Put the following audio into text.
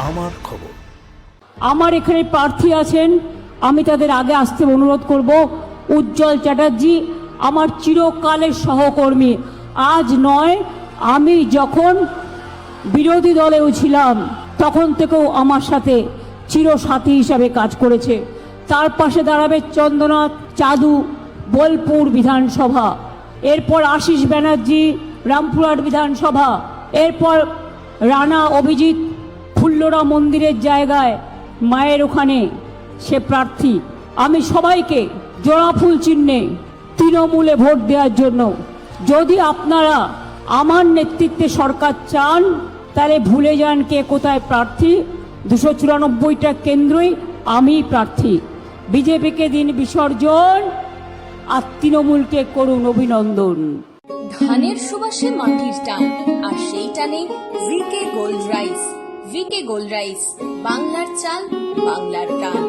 আমার খবর। আমার এখানে প্রার্থী আছেন, আমি তাদের আগে আসতে অনুরোধ করব। উজ্জ্বল চ্যাটার্জি আমার চিরকালের সহকর্মী, আজ নয়, আমি যখন বিরোধী দলেও ছিলাম তখন থেকেও আমার সাথে চিরসাথী হিসাবে কাজ করেছে। তার পাশে দাঁড়াবে চন্দ্রনাথ চাদু, বোলপুর বিধানসভা, এরপর আশিস ব্যানার্জি, রামপুরহাট বিধানসভা, এরপর রানা অভিজিৎ ফুল্লরা মন্দিরের জায়গায় মায়ের ওখানে সে প্রার্থী। আমি সবাইকে জোড়া ফুল চিহ্নে তৃণমূলে ভোট দেওয়ার জন্য, যদি আপনারা আমার নেতৃত্বে সরকার চান তাহলে ভুলে যান কে কোথায় প্রার্থী। 294টা কেন্দ্রই আমি প্রার্থী। বিজেপিকে দিন বিসর্জন, আর তৃণমূলকে করুন অভিনন্দন। ধানের সুবাসে মাটির টান, আর সেই টানে V K gold rice. V K gold rice, বাংলার চাল, বাংলার গান।